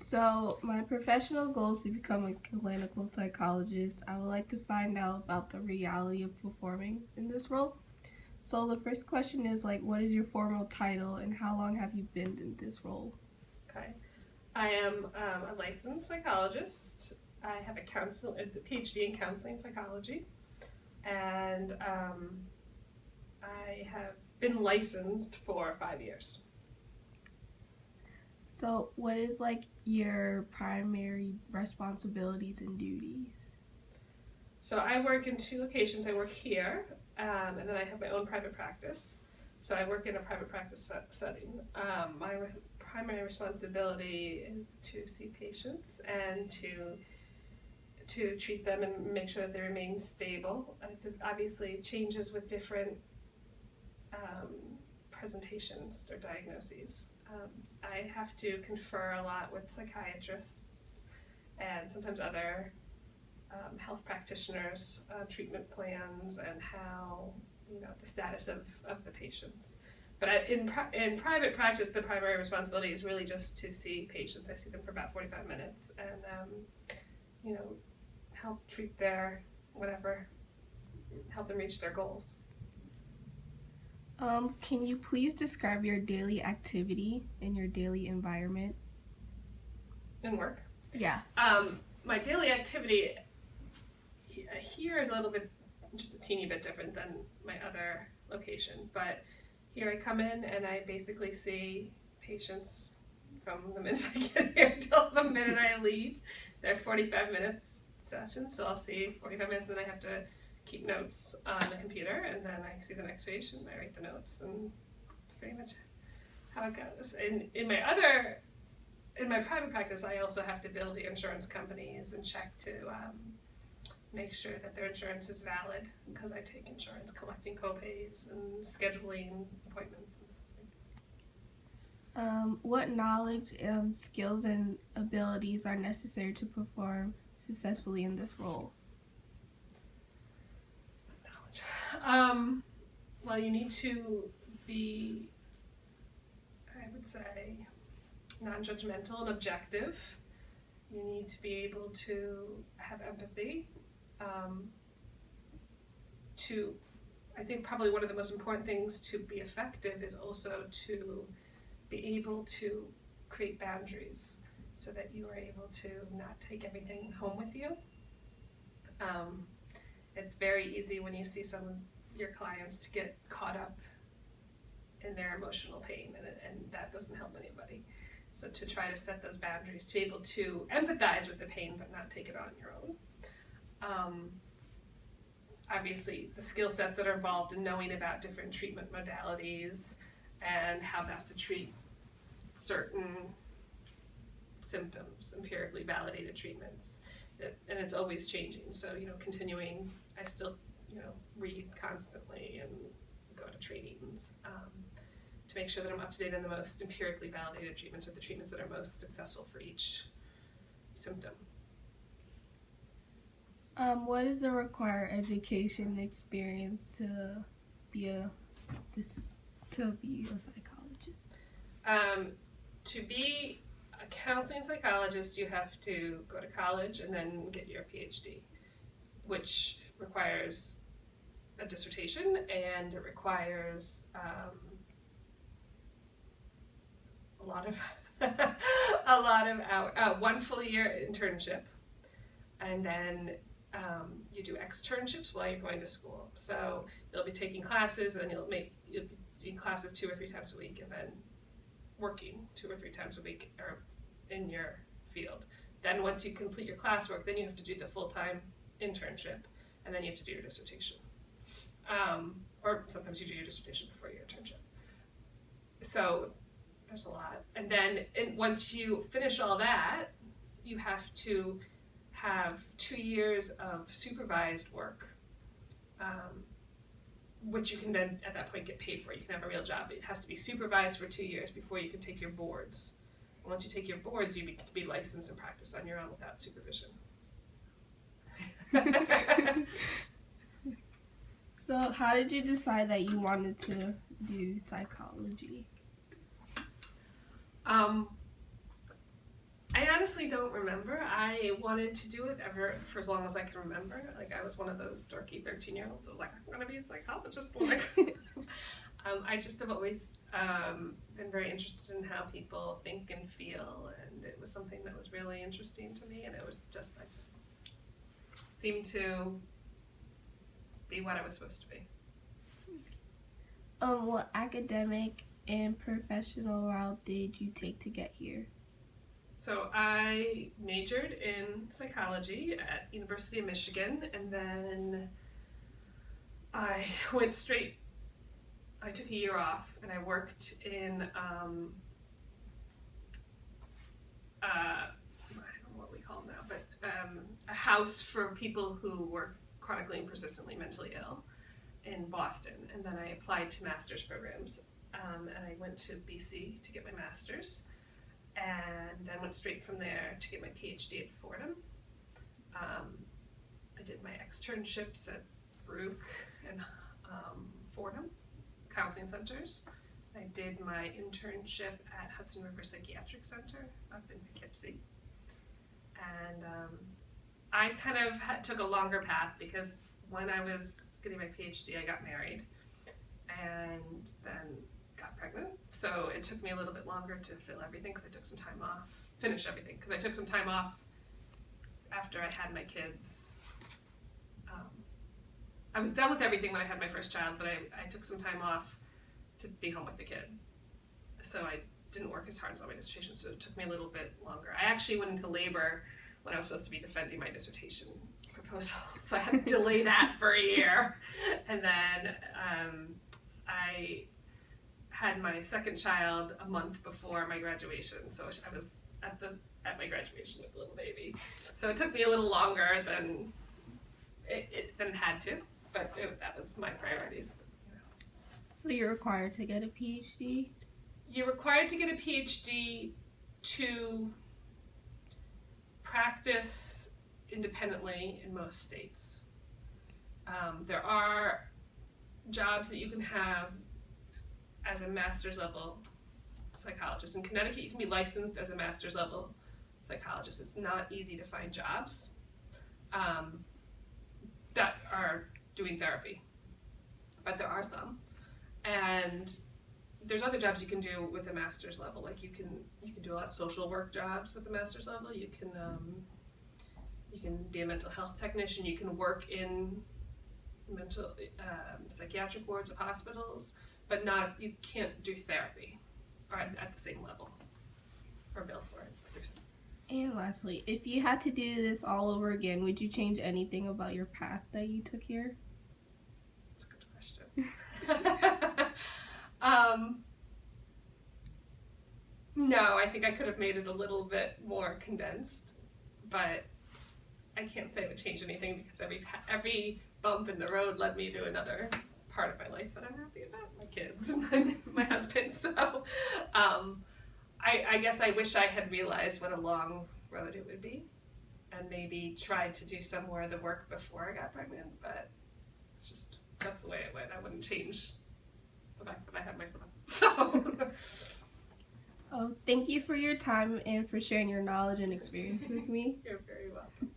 So, my professional goal is to become a clinical psychologist. I would like to find out about the reality of performing in this role. So, the first question is what is your formal title and how long have you been in this role? Okay. I am a licensed psychologist. I have a PhD in counseling psychology, and I have been licensed for 5 years. So, what is your primary responsibilities and duties? So I work in two locations. I work here, and then I have my own private practice. So I work in a private practice setting. My primary responsibility is to see patients and to treat them and make sure that they remain stable. It obviously changes with different presentations or diagnoses. I have to confer a lot with psychiatrists and sometimes other health practitioners, treatment plans, and how, the status of the patients. But in private practice, the primary responsibility is really just to see patients. I see them for about 45 minutes and, help treat their whatever, help them reach their goals. Can you please describe your daily activity and your daily environment? In work? Yeah. My daily activity here is a little bit, just a teeny bit different than my other location. But here I come in and I basically see patients from the minute I get here till the minute I leave. They're 45 minutes sessions, so I'll see 45 minutes and then I have to keep notes on the computer, and then I see the next patient and I write the notes, and that's pretty much how it goes. In my private practice, I also have to bill the insurance companies and check to make sure that their insurance is valid, because I take insurance, collecting copays and scheduling appointments and stuff. What knowledge, skills, and abilities are necessary to perform successfully in this role? Well, you need to be, I would say, non-judgmental and objective. You need to be able to have empathy. I think probably one of the most important things to be effective is also to be able to create boundaries so that you are able to not take everything home with you. It's very easy when you see some of your clients to get caught up in their emotional pain, and that doesn't help anybody. So to try to set those boundaries, to be able to empathize with the pain but not take it on your own. Obviously, the skill sets that are involved in knowing about different treatment modalities and how best to treat certain symptoms, empirically validated treatments, and it's always changing. So, continuing, I still, read constantly and go to trainings to make sure that I'm up to date on the most empirically validated treatments, or the treatments that are most successful for each symptom. What is the required education and experience to be a psychologist? To be a counseling psychologist, you have to go to college and then get your PhD, which requires a dissertation, and it requires a lot of one full year internship, and then you do externships while you're going to school. So you'll be taking classes, and then you'll be doing classes 2 or 3 times a week, and then working 2 or 3 times a week or in your field. Then once you complete your classwork, then you have to do the full-time internship, and then you have to do your dissertation. Or sometimes you do your dissertation before your internship. So there's a lot. And then once you finish all that, you have to have 2 years of supervised work, which you can then at that point get paid for. You can have a real job. It has to be supervised for 2 years before you can take your boards. And once you take your boards, you can be licensed and practice on your own without supervision. So how did you decide that you wanted to do psychology? I honestly don't remember. I wanted to do it ever for as long as I can remember. Like I was one of those dorky 13-year-olds. I was like, I'm gonna be a psychologist. I just have always been very interested in how people think and feel, and it was something that was really interesting to me. And it was just I just seemed to be what I was supposed to be. What academic and professional route did you take to get here? So I majored in psychology at University of Michigan, and then I went straight. I took a year off, and I worked in I don't know what we call them now, but a house for people who were chronically and persistently mentally ill in Boston. And then I applied to master's programs, and I went to BC to get my master's, and then went straight from there to get my PhD at Fordham. I did my externships at Brook and Fordham counseling centers. I did my internship at Hudson River Psychiatric Center up in Poughkeepsie. And I kind of took a longer path because when I was getting my PhD, I got married and then got pregnant. So it took me a little bit longer to fill everything because I took some time off, finish everything, because I took some time off after I had my kids. I was done with everything when I had my first child, but I took some time off to be home with the kid. So I didn't work as hard as all my dissertation, so it took me a little bit longer. I actually went into labor when I was supposed to be defending my dissertation proposal, so I had to delay that for a year. And then I had my second child a month before my graduation, so I was at my graduation with a little baby. So it took me a little longer than it had to, but that was my priorities. So you're required to get a PhD? You're required to get a PhD to practice independently in most states. There are jobs that you can have as a master's level psychologist. In Connecticut, you can be licensed as a master's level psychologist. It's not easy to find jobs that are doing therapy, but there are some. And there's other jobs you can do with a master's level. Like you can do a lot of social work jobs with a master's level. You can be a mental health technician. You can work in mental psychiatric wards of hospitals, but you can't do therapy or at the same level or bill for it. And lastly, if you had to do this all over again, would you change anything about your path that you took here? That's a good question. No, I think I could have made it a little bit more condensed, but I can't say I would change anything because every bump in the road led me to another part of my life that I'm happy about, my kids, my husband. So I guess I wish I had realized what a long road it would be and maybe tried to do some more of the work before I got pregnant, but that's the way it went. I wouldn't change the fact that I had my son. So Oh, thank you for your time and for sharing your knowledge and experience with me. You're very welcome.